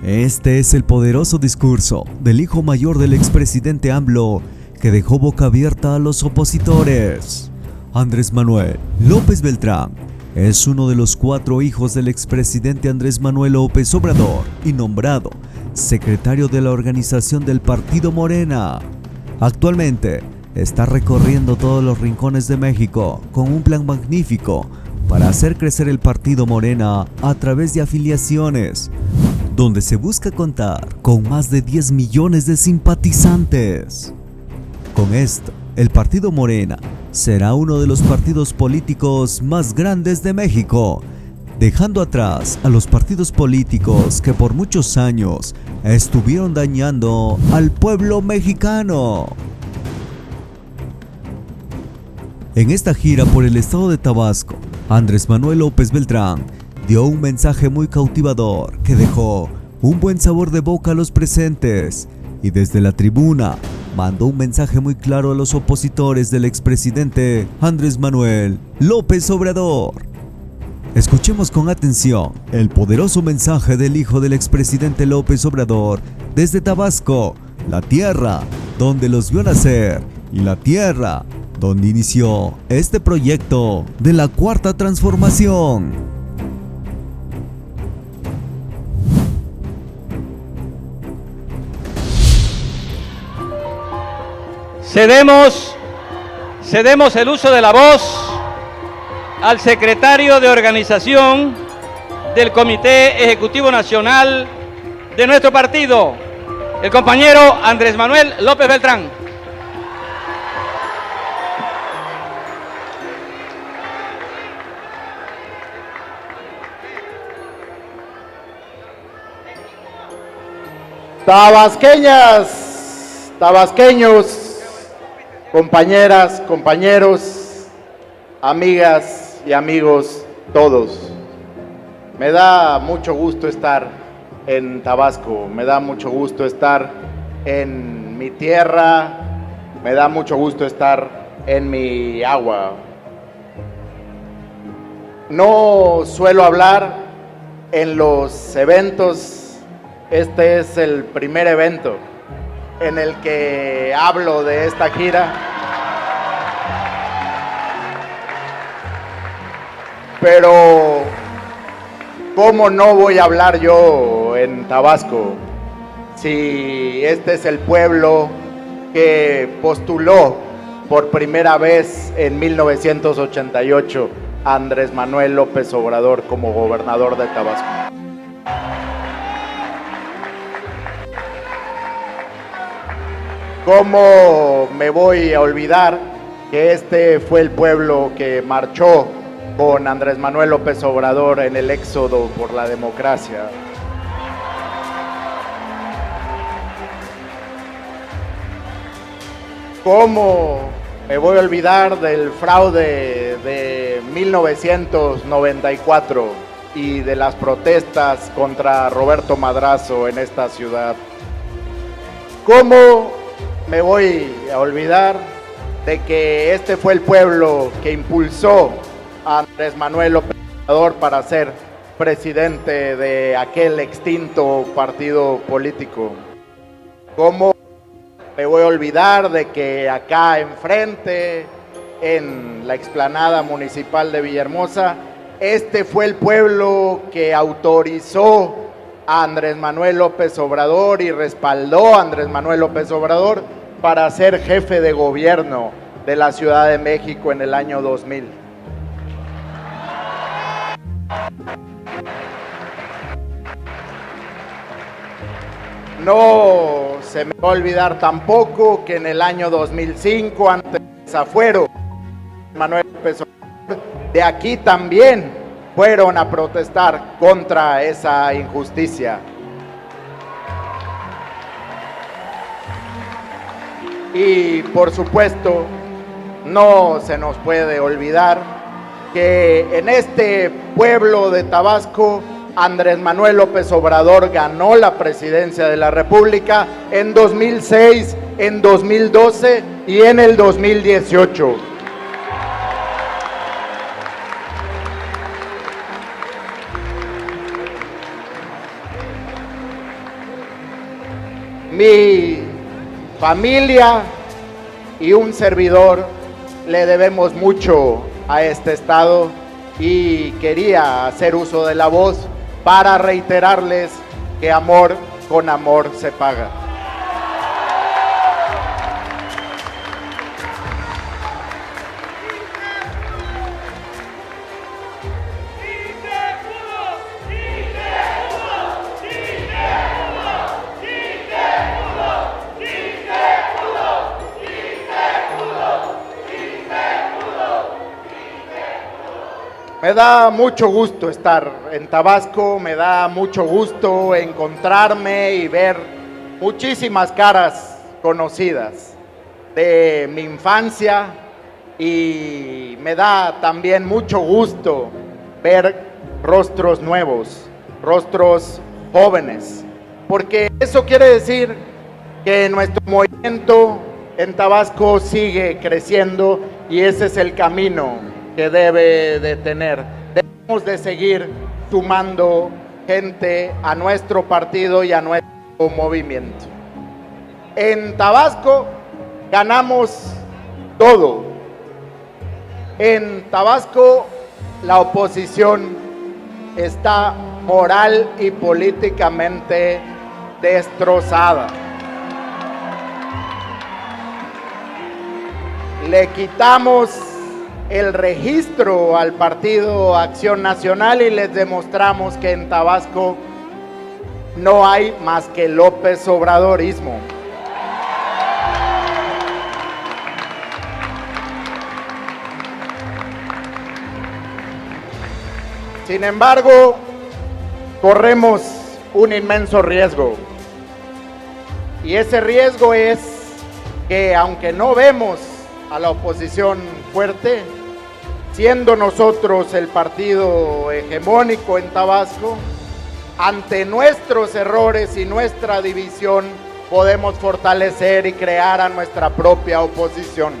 Este es el poderoso discurso del hijo mayor del expresidente AMLO que dejó boca abierta a los opositores. Andrés Manuel López Beltrán es uno de los 4 hijos del expresidente Andrés Manuel López Obrador y nombrado secretario de la organización del partido Morena. Actualmente está recorriendo todos los rincones de México con un plan magnífico para hacer crecer el partido Morena a través de afiliaciones, donde se busca contar con más de 10 millones de simpatizantes. Con esto, el partido Morena será uno de los partidos políticos más grandes de México, dejando atrás a los partidos políticos que por muchos años estuvieron dañando al pueblo mexicano. En esta gira por el estado de Tabasco, Andrés Manuel López Beltrán dio un mensaje muy cautivador que dejó un buen sabor de boca a los presentes, y desde la tribuna mandó un mensaje muy claro a los opositores del expresidente Andrés Manuel López Obrador. Escuchemos con atención el poderoso mensaje del hijo del expresidente López Obrador desde Tabasco, la tierra donde los vio nacer y la tierra donde inició este proyecto de la Cuarta Transformación. Cedemos el uso de la voz al secretario de organización del Comité Ejecutivo Nacional de nuestro partido, el compañero Andrés Manuel López Beltrán. Tabasqueñas, tabasqueños, compañeras, compañeros, amigas y amigos todos. Me da mucho gusto estar en Tabasco, me da mucho gusto estar en mi tierra, me da mucho gusto estar en mi agua. No suelo hablar en los eventos. Este es el primer evento en el que hablo de esta gira. Pero, ¿cómo no voy a hablar yo en Tabasco si este es el pueblo que postuló por primera vez en 1988 a Andrés Manuel López Obrador como gobernador de Tabasco? ¿Cómo me voy a olvidar que este fue el pueblo que marchó con Andrés Manuel López Obrador en el éxodo por la democracia? ¿Cómo me voy a olvidar del fraude de 1994 y de las protestas contra Roberto Madrazo en esta ciudad? ¿Cómo me voy a olvidar de que este fue el pueblo que impulsó a Andrés Manuel López Obrador para ser presidente de aquel extinto partido político? ¿Cómo me voy a olvidar de que acá enfrente, en la explanada municipal de Villahermosa, este fue el pueblo que autorizó a Andrés Manuel López Obrador y respaldó a Andrés Manuel López Obrador para ser jefe de gobierno de la Ciudad de México en el año 2000? No se me va a olvidar tampoco que en el año 2005, ante el desafuero de Manuel López Obrador, de aquí también fueron a protestar contra esa injusticia. Y por supuesto, no se nos puede olvidar que en este pueblo de Tabasco, Andrés Manuel López Obrador ganó la presidencia de la República en 2006, en 2012 y en el 2018. Mi familia y un servidor le debemos mucho a este estado y quería hacer uso de la voz para reiterarles que amor con amor se paga. Me da mucho gusto estar en Tabasco, me da mucho gusto encontrarme y ver muchísimas caras conocidas de mi infancia, y me da también mucho gusto ver rostros nuevos, rostros jóvenes, porque eso quiere decir que nuestro movimiento en Tabasco sigue creciendo y ese es el camino que debe de tener. Debemos de seguir sumando gente a nuestro partido y a nuestro movimiento. En Tabasco ganamos todo. En Tabasco la oposición está moral y políticamente destrozada. Le quitamos el registro al Partido Acción Nacional y les demostramos que en Tabasco no hay más que López Obradorismo. Sin embargo, corremos un inmenso riesgo, y ese riesgo es que aunque no vemos a la oposición fuerte, siendo nosotros el partido hegemónico en Tabasco, ante nuestros errores y nuestra división podemos fortalecer y crear a nuestra propia oposición.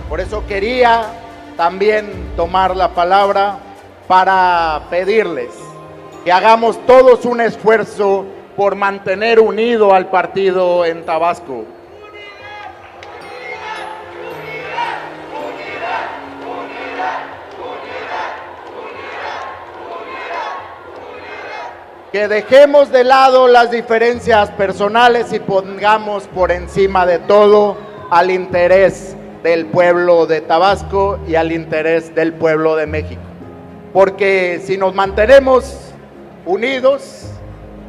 Por eso quería también tomar la palabra para pedirles que hagamos todos un esfuerzo por mantener unido al partido en Tabasco. Que dejemos de lado las diferencias personales y pongamos por encima de todo al interés del pueblo de Tabasco y al interés del pueblo de México. Porque si nos mantenemos unidos,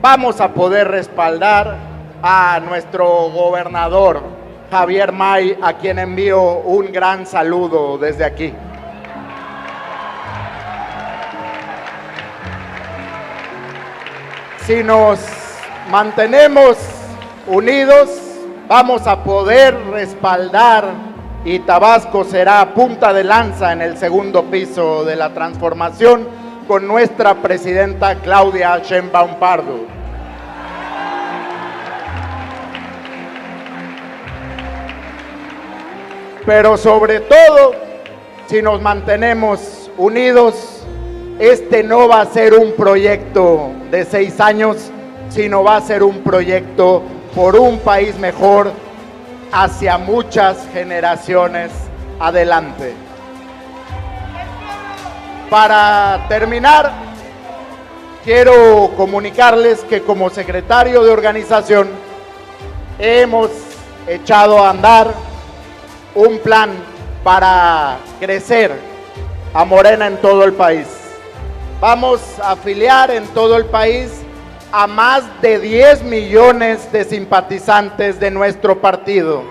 vamos a poder respaldar a nuestro gobernador Javier May, a quien envío un gran saludo desde aquí. Si nos mantenemos unidos, vamos a poder respaldar, y Tabasco será punta de lanza en el segundo piso de la transformación con nuestra presidenta Claudia Sheinbaum Pardo. Pero sobre todo, si nos mantenemos unidos, este no va a ser un proyecto de 6 años, sino va a ser un proyecto por un país mejor hacia muchas generaciones adelante. Para terminar, quiero comunicarles que como secretario de organización hemos echado a andar un plan para crecer a Morena en todo el país. Vamos a afiliar en todo el país a más de 10 millones de simpatizantes de nuestro partido.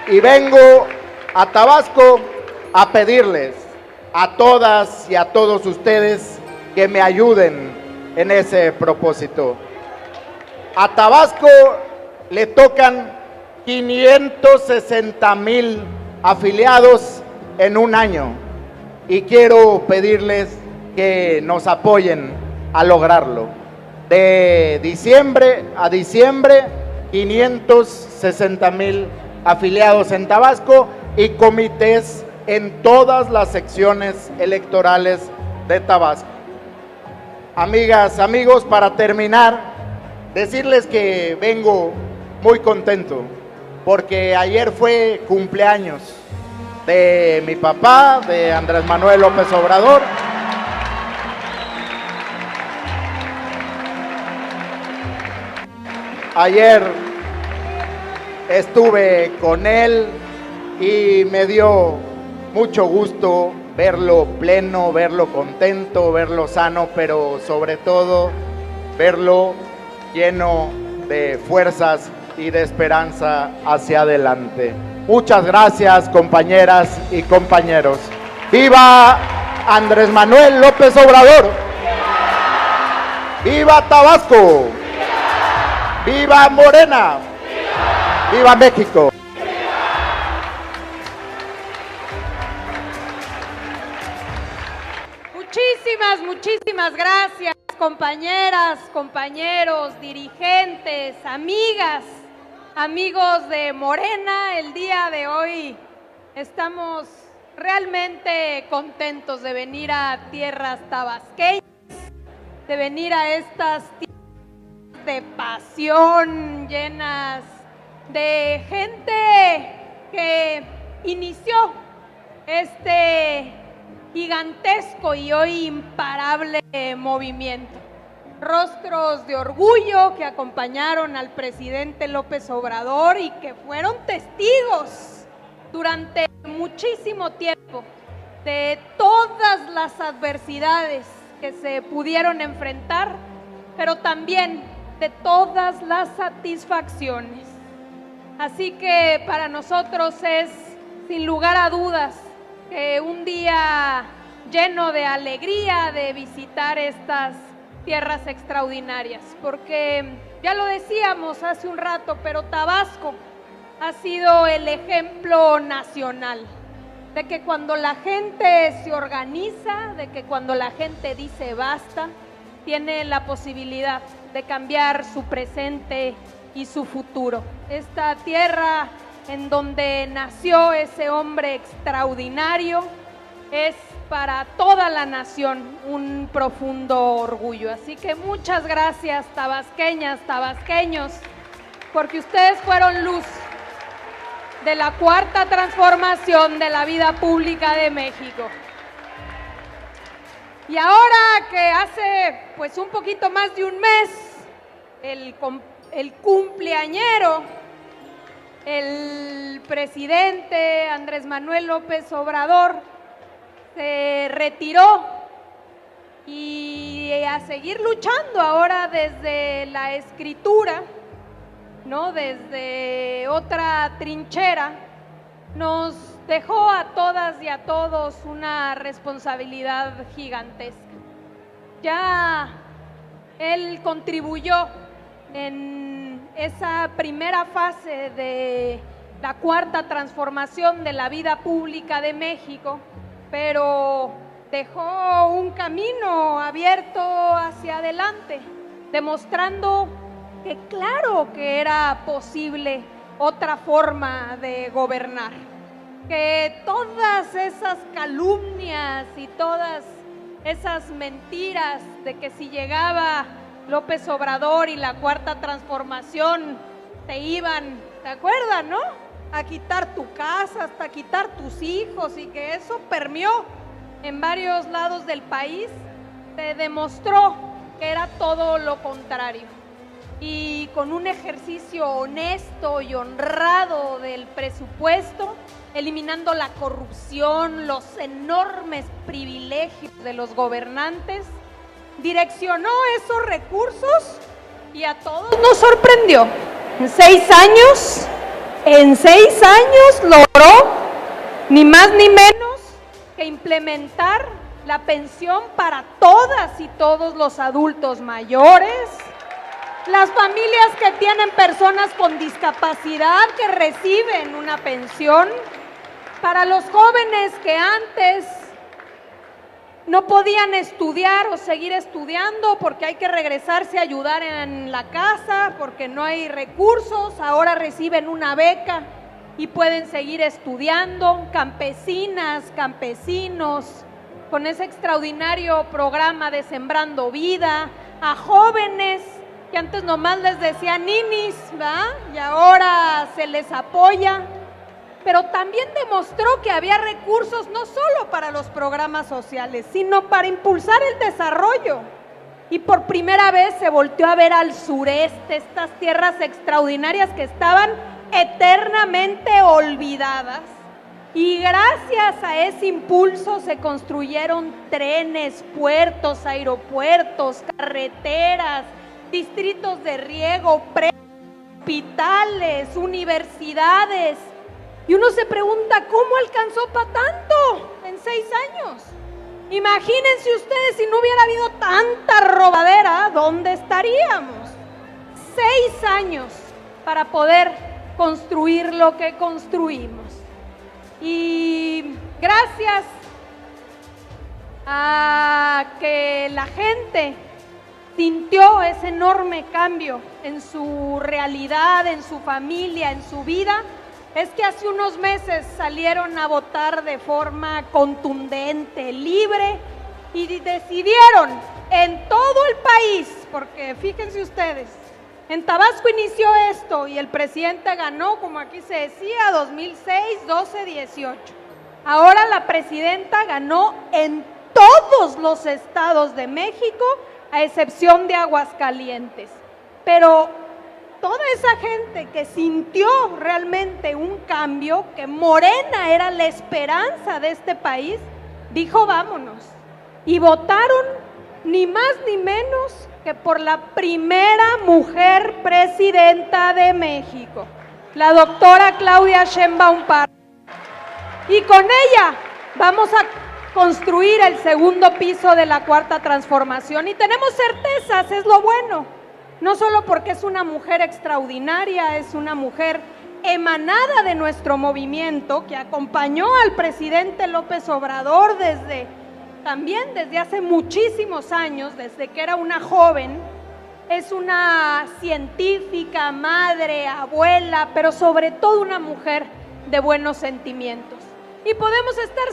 Y vengo a Tabasco a pedirles a todas y a todos ustedes que me ayuden en ese propósito. A Tabasco le tocan 560,000 afiliados en un año y quiero pedirles que nos apoyen a lograrlo. De diciembre a diciembre, 560,000 afiliados en Tabasco y comités en todas las secciones electorales de Tabasco. amigas, amigos, para terminar, decirles que vengo muy contento, porque ayer fue cumpleaños de mi papá, de Andrés Manuel López Obrador. Ayer estuve con él y me dio mucho gusto verlo pleno, verlo contento, verlo sano, pero sobre todo verlo lleno de fuerzas y de esperanza hacia adelante. Muchas gracias, compañeras y compañeros. ¡Viva Andrés Manuel López Obrador! ¡Viva Tabasco! ¡Viva Morena! ¡Viva México! Muchísimas gracias, compañeras, compañeros, dirigentes, amigas, amigos de Morena. El día de hoy estamos realmente contentos de venir a tierras tabasqueñas, de venir a estas tierras de pasión, llenas de gente que inició este gigantesco y hoy imparable movimiento. Rostros de orgullo que acompañaron al presidente López Obrador y que fueron testigos durante muchísimo tiempo de todas las adversidades que se pudieron enfrentar, pero también de todas las satisfacciones. Así que para nosotros es, sin lugar a dudas, un día lleno de alegría de visitar estas tierras extraordinarias, porque ya lo decíamos hace un rato, pero Tabasco ha sido el ejemplo nacional de que cuando la gente se organiza, de que cuando la gente dice basta, tiene la posibilidad de cambiar su presente y su futuro. Esta tierra en donde nació ese hombre extraordinario es para toda la nación un profundo orgullo. Así que muchas gracias, tabasqueñas, tabasqueños, porque ustedes fueron luz de la cuarta transformación de la vida pública de México. Y ahora que hace pues un poquito más de un mes, el cumpleañero, el presidente Andrés Manuel López Obrador se retiró y a seguir luchando ahora desde la escritura, ¿no? Desde otra trinchera, nos dejó a todas y a todos una responsabilidad gigantesca. Ya él contribuyó en esa primera fase de la cuarta transformación de la vida pública de México, pero dejó un camino abierto hacia adelante, demostrando que claro que era posible otra forma de gobernar, que todas esas calumnias y todas esas mentiras de que si llegaba López Obrador y la cuarta transformación te iban, ¿te acuerdas, no? A quitar tu casa, hasta quitar tus hijos, y que eso permeó en varios lados del país, te demostró que era todo lo contrario. Y con un ejercicio honesto y honrado del presupuesto, eliminando la corrupción, los enormes privilegios de los gobernantes, direccionó esos recursos y a todos nos sorprendió. En 6 años logró ni más ni menos que implementar la pensión para todas y todos los adultos mayores, las familias que tienen personas con discapacidad que reciben una pensión, para los jóvenes que antes no podían estudiar o seguir estudiando porque hay que regresarse a ayudar en la casa, porque no hay recursos, ahora reciben una beca y pueden seguir estudiando, campesinas, campesinos, con ese extraordinario programa de Sembrando Vida, a jóvenes que antes nomás les decían ninis, ¿verdad? Y ahora se les apoya, pero también demostró que había recursos no solo para los programas sociales, sino para impulsar el desarrollo. Y por primera vez se volteó a ver al sureste, estas tierras extraordinarias que estaban eternamente olvidadas. Y gracias a ese impulso se construyeron trenes, puertos, aeropuertos, carreteras, distritos de riego, hospitales, universidades. Y uno se pregunta, ¿cómo alcanzó para tanto en 6 años? Imagínense ustedes si no hubiera habido tanta robadera, ¿dónde estaríamos? 6 años para poder construir lo que construimos. Y gracias a que la gente sintió ese enorme cambio en su realidad, en su familia, en su vida, es que hace unos meses salieron a votar de forma contundente, libre, y decidieron en todo el país, porque fíjense ustedes, en Tabasco inició esto y el presidente ganó, como aquí se decía, 2006, 12, 18. Ahora la presidenta ganó en todos los estados de México, a excepción de Aguascalientes. Pero toda esa gente que sintió realmente un cambio, que Morena era la esperanza de este país, dijo vámonos. Y votaron ni más ni menos que por la primera mujer presidenta de México, la doctora Claudia Sheinbaum Pardo. Y con ella vamos a construir el segundo piso de la Cuarta Transformación. Y tenemos certezas, es lo bueno. No solo porque es una mujer extraordinaria, es una mujer emanada de nuestro movimiento, que acompañó al presidente López Obrador también desde hace muchísimos años, desde que era una joven. Es una científica, madre, abuela, pero sobre todo una mujer de buenos sentimientos. Y podemos estar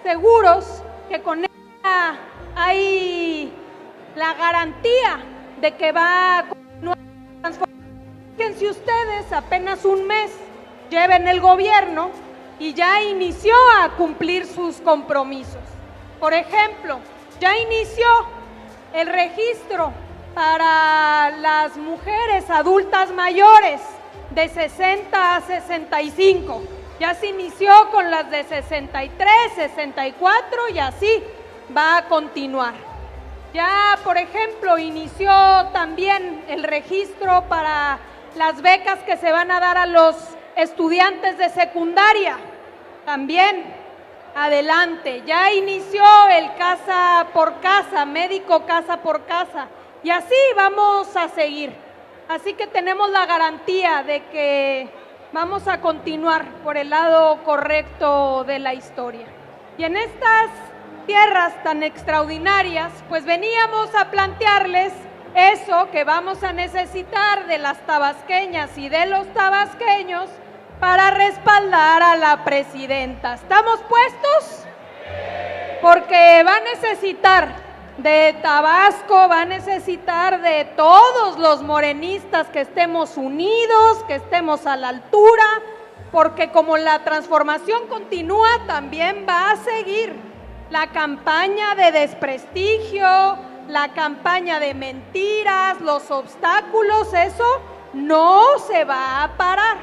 seguros que con ella hay la garantía de que va a continuar transformando. Fíjense ustedes, apenas un mes lleva en el gobierno y ya inició a cumplir sus compromisos. Por ejemplo, ya inició el registro para las mujeres adultas mayores de 60 a 65. Ya se inició con las de 63, 64 y así va a continuar. Ya, por ejemplo, inició también el registro para las becas que se van a dar a los estudiantes de secundaria. También, adelante. Ya inició el casa por casa, médico casa por casa. Y así vamos a seguir. Así que tenemos la garantía de que vamos a continuar por el lado correcto de la historia. Y en estas tierras tan extraordinarias, pues veníamos a plantearles eso que vamos a necesitar de las tabasqueñas y de los tabasqueños para respaldar a la presidenta. ¿Estamos puestos? Porque va a necesitar de Tabasco, va a necesitar de todos los morenistas que estemos unidos, que estemos a la altura, porque como la transformación continúa, también va a seguir la campaña de desprestigio, la campaña de mentiras, los obstáculos. Eso no se va a parar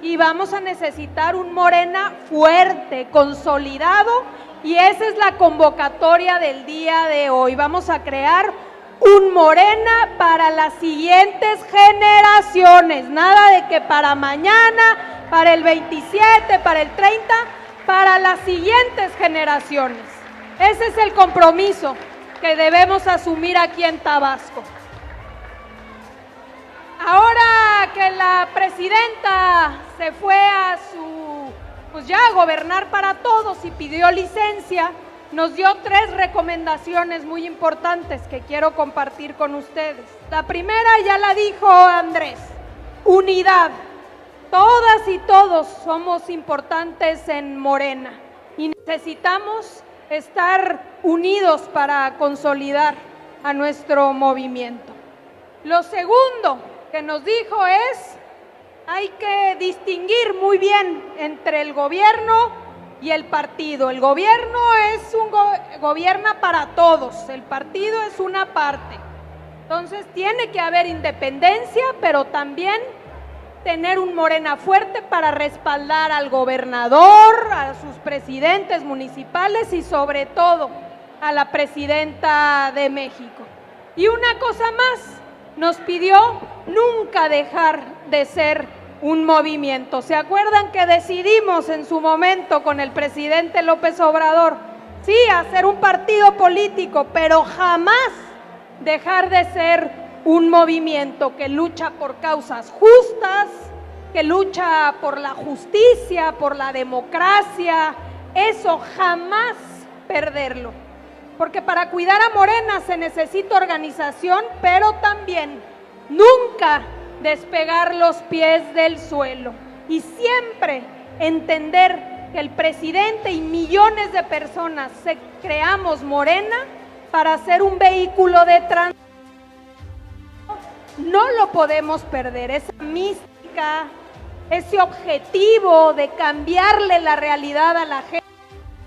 y vamos a necesitar un Morena fuerte, consolidado. Y esa es la convocatoria del día de hoy. Vamos a crear un Morena para las siguientes generaciones. Nada de que para mañana, para el 27, para el 30, para las siguientes generaciones. Ese es el compromiso que debemos asumir aquí en Tabasco. Ahora que la presidenta se fue a pues ya a gobernar para todos y pidió licencia, nos dio 3 recomendaciones muy importantes que quiero compartir con ustedes. La primera ya la dijo Andrés: unidad. Todas y todos somos importantes en Morena y necesitamos estar unidos para consolidar a nuestro movimiento. Lo segundo que nos dijo es: hay que distinguir muy bien entre el gobierno y el partido. El gobierno gobierna para todos, el partido es una parte. Entonces tiene que haber independencia, pero también tener un Morena fuerte para respaldar al gobernador, a sus presidentes municipales y sobre todo a la presidenta de México. Y una cosa más, nos pidió nunca dejar de ser un movimiento. ¿Se acuerdan que decidimos en su momento con el presidente López Obrador, sí, hacer un partido político, pero jamás dejar de ser un movimiento que lucha por causas justas, que lucha por la justicia, por la democracia? Eso jamás perderlo, porque para cuidar a Morena se necesita organización, pero también nunca despegar los pies del suelo y siempre entender que el presidente y millones de personas creamos Morena para ser un vehículo de transición. No lo podemos perder, esa mística, ese objetivo de cambiarle la realidad a la gente,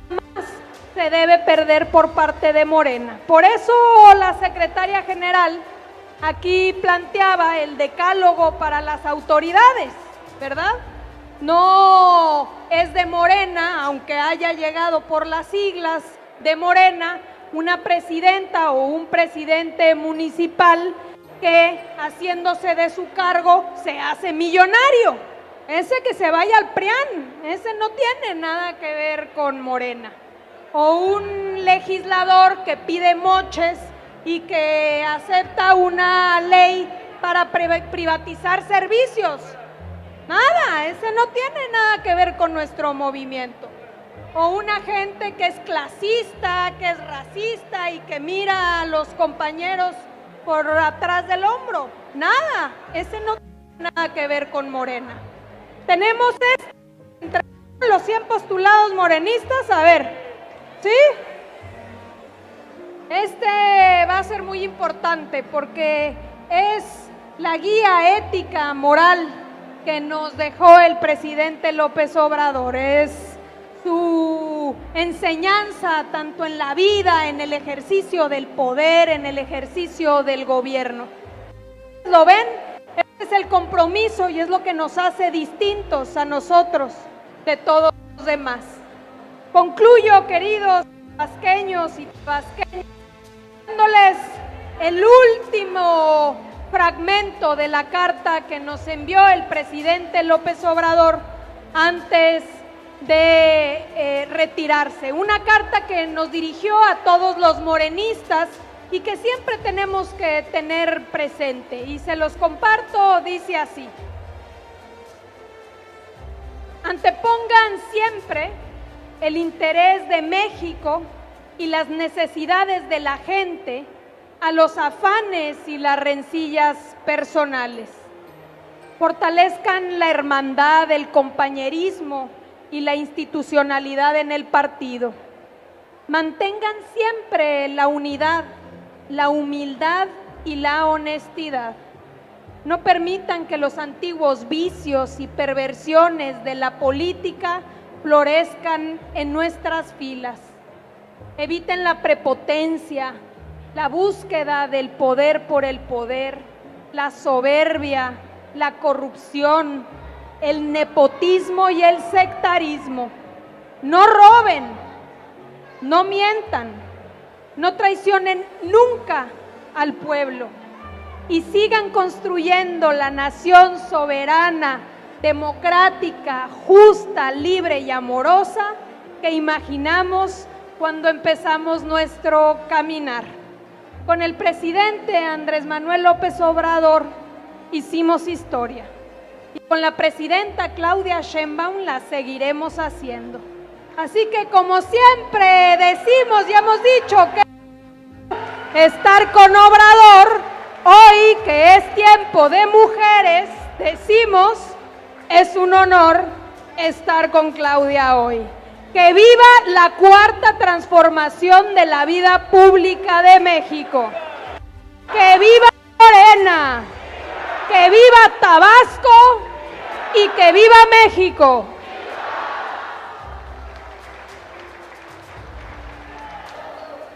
jamás se debe perder por parte de Morena. Por eso la secretaria general aquí planteaba el decálogo para las autoridades, ¿verdad? No es de Morena, aunque haya llegado por las siglas de Morena, una presidenta o un presidente municipal que haciéndose de su cargo se hace millonario. Ese que se vaya al PRIAN, ese no tiene nada que ver con Morena. O un legislador que pide moches y que acepta una ley para privatizar servicios. Nada, ese no tiene nada que ver con nuestro movimiento. O una gente que es clasista, que es racista y que mira a los compañeros por atrás del hombro. Nada, ese no tiene nada que ver con Morena. Tenemos entre los 100 postulados morenistas, a ver, ¿sí? Este va a ser muy importante porque es la guía ética, moral que nos dejó el presidente López Obrador. Es su enseñanza tanto en la vida, en el ejercicio del poder, en el ejercicio del gobierno. ¿Lo ven? Este es el compromiso y es lo que nos hace distintos a nosotros de todos los demás. Concluyo, queridos tabasqueños y tabasqueñas, dándoles el último fragmento de la carta que nos envió el presidente López Obrador antes de retirarse. Una carta que nos dirigió a todos los morenistas y que siempre tenemos que tener presente. Y se los comparto, dice así: antepongan siempre el interés de México y las necesidades de la gente a los afanes y las rencillas personales. Fortalezcan la hermandad, el compañerismo y la institucionalidad en el partido. Mantengan siempre la unidad, la humildad y la honestidad. No permitan que los antiguos vicios y perversiones de la política florezcan en nuestras filas. Eviten la prepotencia, la búsqueda del poder por el poder, la soberbia, la corrupción, el nepotismo y el sectarismo. No roben, no mientan, no traicionen nunca al pueblo y sigan construyendo la nación soberana, democrática, justa, libre y amorosa que imaginamos cuando empezamos nuestro caminar. Con el presidente Andrés Manuel López Obrador hicimos historia y con la presidenta Claudia Sheinbaum la seguiremos haciendo. Así que, como siempre decimos y hemos dicho que estar con Obrador, hoy que es tiempo de mujeres, decimos, es un honor estar con Claudia hoy. Que viva la cuarta transformación de la vida pública de México. Que viva Morena. Que viva Tabasco y que viva México.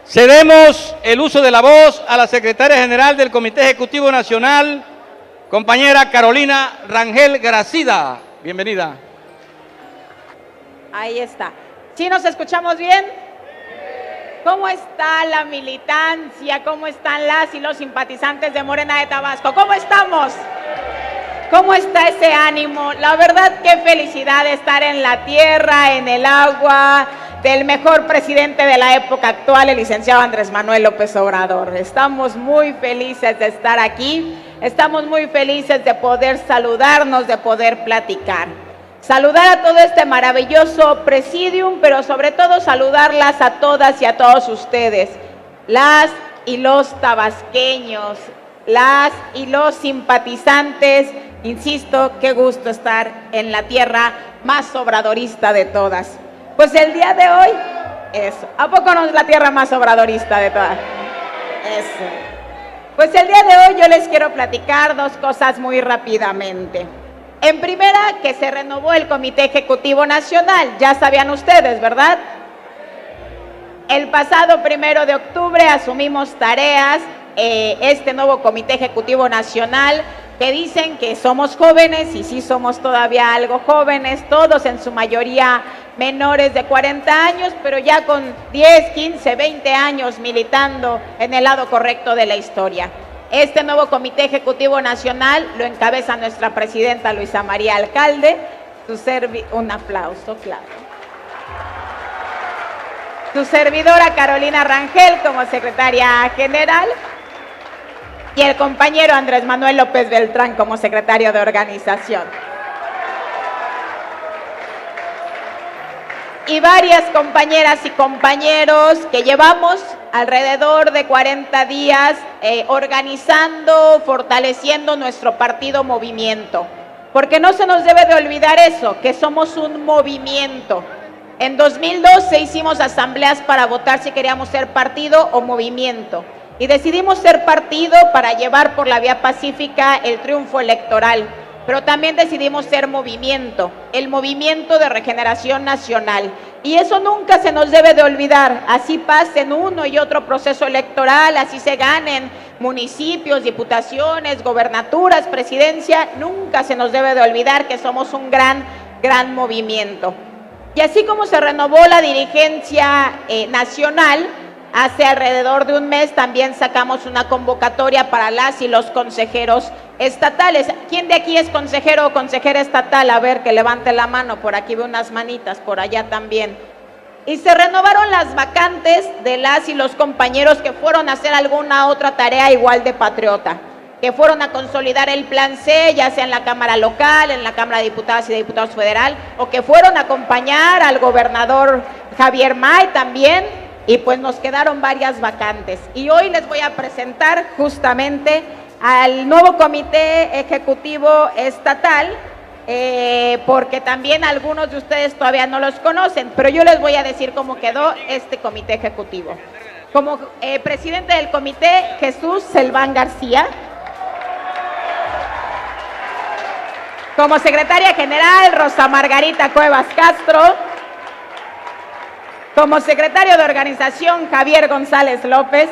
Cedemos el uso de la voz a la secretaria general del Comité Ejecutivo Nacional, compañera Carolina Rangel Gracida. Bienvenida. Ahí está. ¿Sí nos escuchamos bien? ¿Cómo está la militancia? ¿Cómo están las y los simpatizantes de Morena de Tabasco? ¿Cómo estamos? ¿Cómo está ese ánimo? La verdad, qué felicidad estar en la tierra, en el agua, del mejor presidente de la época actual, el licenciado Andrés Manuel López Obrador. Estamos muy felices de estar aquí, estamos muy felices de poder saludarnos, de poder platicar. Saludar a todo este maravilloso presidium, pero sobre todo saludarlas a todas y a todos ustedes, las y los tabasqueños, las y los simpatizantes. Insisto, qué gusto estar en la tierra más obradorista de todas. Pues el día de hoy, eso. ¿A poco no es la tierra más obradorista de todas? Eso. Pues el día de hoy yo les quiero platicar dos cosas muy rápidamente. En primera, que se renovó el Comité Ejecutivo Nacional. Ya sabían ustedes, ¿verdad? El pasado 1 de octubre asumimos tareas, este nuevo Comité Ejecutivo Nacional, que dicen que somos jóvenes, y sí somos todavía algo jóvenes, todos en su mayoría menores de 40 años, pero ya con 10, 15, 20 años militando en el lado correcto de la historia. Este nuevo Comité Ejecutivo Nacional lo encabeza nuestra presidenta Luisa María Alcalde, un aplauso, claro. Su servidora Carolina Rangel como secretaria general y el compañero Andrés Manuel López Beltrán como secretario de organización. Y varias compañeras y compañeros que llevamos alrededor de 40 días organizando, fortaleciendo nuestro partido Movimiento. Porque no se nos debe de olvidar eso, que somos un movimiento. En 2012 hicimos asambleas para votar si queríamos ser partido o movimiento. Y decidimos ser partido para llevar por la vía pacífica el triunfo electoral. Pero también decidimos ser movimiento, el Movimiento de Regeneración Nacional. Y eso nunca se nos debe de olvidar. Así pasen uno y otro proceso electoral, así se ganen municipios, diputaciones, gobernaturas, presidencia, nunca se nos debe de olvidar que somos un gran movimiento. Y así como se renovó la dirigencia nacional, hace alrededor de un mes también sacamos una convocatoria para las y los consejeros estatales. ¿Quién de aquí es consejero o consejera estatal? A ver, que levante la mano. Por aquí veo unas manitas, por allá también. Y se renovaron las vacantes de las y los compañeros que fueron a hacer alguna otra tarea igual de patriota, que fueron a consolidar el Plan C, ya sea en la Cámara Local, en la Cámara de Diputadas y de Diputados Federal, o que fueron a acompañar al gobernador Javier May también. Y pues nos quedaron varias vacantes. Y hoy les voy a presentar justamente al nuevo Comité Ejecutivo Estatal, porque también algunos de ustedes todavía no los conocen, pero yo les voy a decir cómo quedó este Comité Ejecutivo. Como presidente del comité, Jesús Selván García. Como secretaria general, Rosa Margarita Cuevas Castro. Como secretario de organización, Javier González López.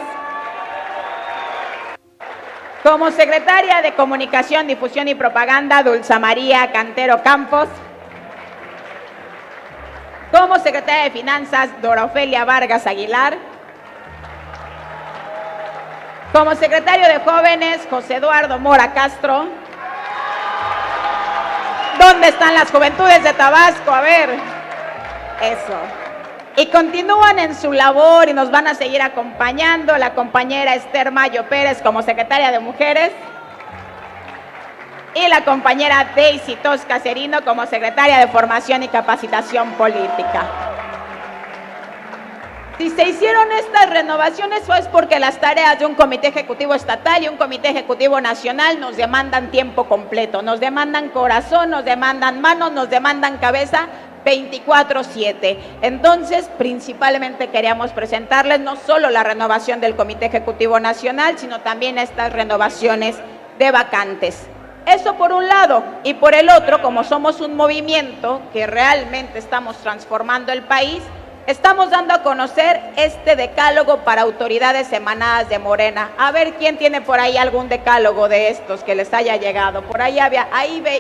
Como secretaria de Comunicación, Difusión y Propaganda, Dulza María Cantero Campos. Como secretaria de Finanzas, Dora Ofelia Vargas Aguilar. Como secretario de Jóvenes, José Eduardo Mora Castro. ¿Dónde están las juventudes de Tabasco? A ver, eso. Y continúan en su labor y nos van a seguir acompañando la compañera Esther Mayo Pérez como secretaria de Mujeres y la compañera Daisy Tosca Cerino como secretaria de Formación y Capacitación Política. Si se hicieron estas renovaciones fue porque las tareas de un comité ejecutivo estatal y un comité ejecutivo nacional nos demandan tiempo completo, nos demandan corazón, nos demandan manos, nos demandan cabeza 24/7. Entonces, principalmente queríamos presentarles no solo la renovación del Comité Ejecutivo Nacional, sino también estas renovaciones de vacantes. Eso por un lado, y por el otro, como somos un movimiento que realmente estamos transformando el país, estamos dando a conocer este decálogo para autoridades emanadas de Morena. A ver quién tiene por ahí algún decálogo de estos que les haya llegado. Por ahí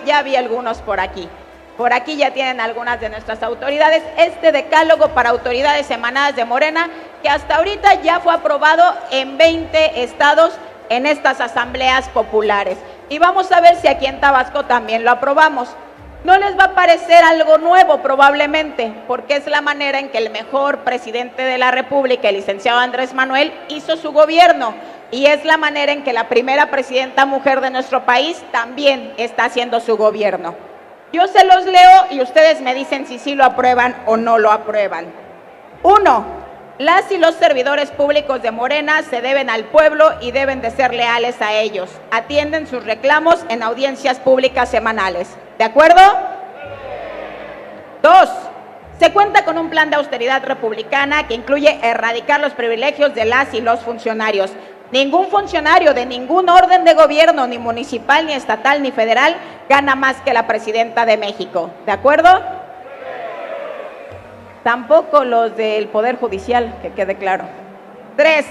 ya vi algunos por aquí. Por aquí ya tienen algunas de nuestras autoridades. Este decálogo para autoridades emanadas de Morena, que hasta ahorita ya fue aprobado en 20 estados en estas asambleas populares. Y vamos a ver si aquí en Tabasco también lo aprobamos. No les va a parecer algo nuevo probablemente, porque es la manera en que el mejor presidente de la República, el licenciado Andrés Manuel, hizo su gobierno. Y es la manera en que la primera presidenta mujer de nuestro país también está haciendo su gobierno. Yo se los leo y ustedes me dicen si sí lo aprueban o no lo aprueban. 1. Las y los servidores públicos de Morena se deben al pueblo y deben de ser leales a ellos. Atienden sus reclamos en audiencias públicas semanales. ¿De acuerdo? 2. Se cuenta con un plan de austeridad republicana que incluye erradicar los privilegios de las y los funcionarios. Ningún funcionario de ningún orden de gobierno, ni municipal, ni estatal, ni federal, gana más que la presidenta de México. ¿De acuerdo? Tampoco los del Poder Judicial, que quede claro. 3.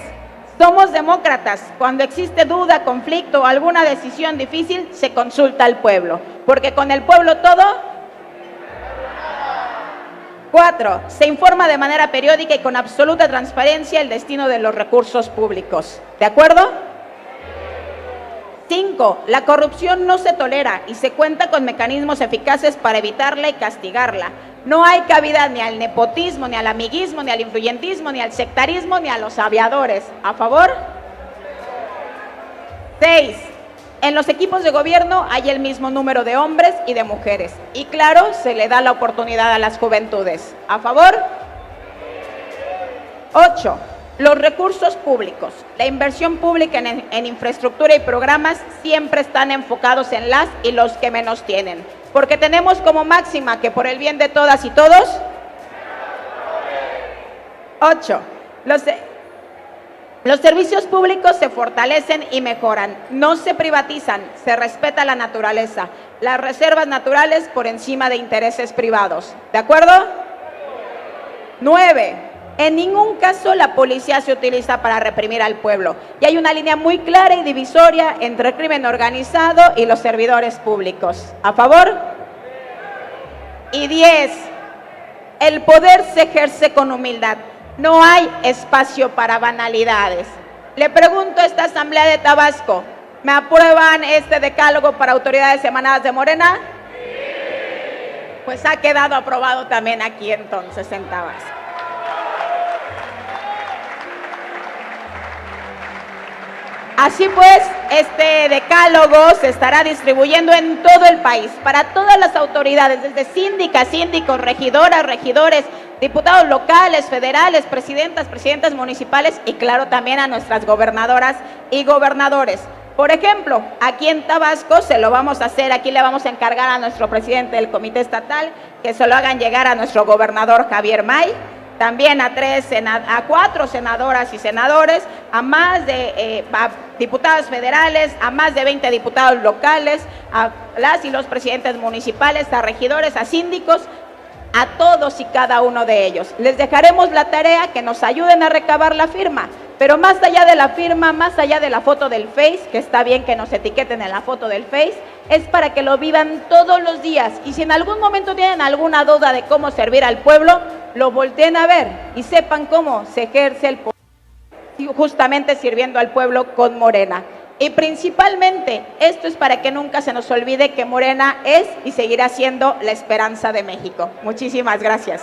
Somos demócratas. Cuando existe duda, conflicto o alguna decisión difícil, se consulta al pueblo. Porque con el pueblo todo. 4. Se informa de manera periódica y con absoluta transparencia el destino de los recursos públicos. ¿De acuerdo? 5. La corrupción no se tolera y se cuenta con mecanismos eficaces para evitarla y castigarla. No hay cabida ni al nepotismo, ni al amiguismo, ni al influyentismo, ni al sectarismo, ni a los aviadores. ¿A favor? 6. En los equipos de gobierno hay el mismo número de hombres y de mujeres. Y claro, se le da la oportunidad a las juventudes. ¿A favor? 8. Los recursos públicos, la inversión pública en infraestructura y programas siempre están enfocados en las y los que menos tienen. Porque tenemos como máxima que por el bien de todas y todos. 8. Los servicios públicos se fortalecen y mejoran, no se privatizan, se respeta la naturaleza, las reservas naturales por encima de intereses privados. ¿De acuerdo? 9. En ningún caso la policía se utiliza para reprimir al pueblo. Y hay una línea muy clara y divisoria entre el crimen organizado y los servidores públicos. ¿A favor? Y 10. El poder se ejerce con humildad. No hay espacio para banalidades. Le pregunto a esta asamblea de Tabasco, ¿me aprueban este decálogo para autoridades emanadas de Morena? Sí. Pues ha quedado aprobado también aquí entonces en Tabasco. Así pues, este decálogo se estará distribuyendo en todo el país, para todas las autoridades, desde síndicas, síndicos, regidoras, regidores, diputados locales, federales, presidentes municipales y claro también a nuestras gobernadoras y gobernadores. Por ejemplo, aquí en Tabasco se lo vamos a hacer, aquí le vamos a encargar a nuestro presidente del comité estatal que se lo hagan llegar a nuestro gobernador Javier May, también a 4 senadoras y senadores, a más de diputados federales, a más de 20 diputados locales, a las y los presidentes municipales, a regidores, a síndicos, a todos y cada uno de ellos. Les dejaremos la tarea que nos ayuden a recabar la firma, pero más allá de la firma, más allá de la foto del Face, que está bien que nos etiqueten en la foto del Face, es para que lo vivan todos los días y si en algún momento tienen alguna duda de cómo servir al pueblo, lo volteen a ver y sepan cómo se ejerce el poder justamente sirviendo al pueblo con Morena. Y principalmente, esto es para que nunca se nos olvide que Morena es y seguirá siendo la esperanza de México. Muchísimas gracias.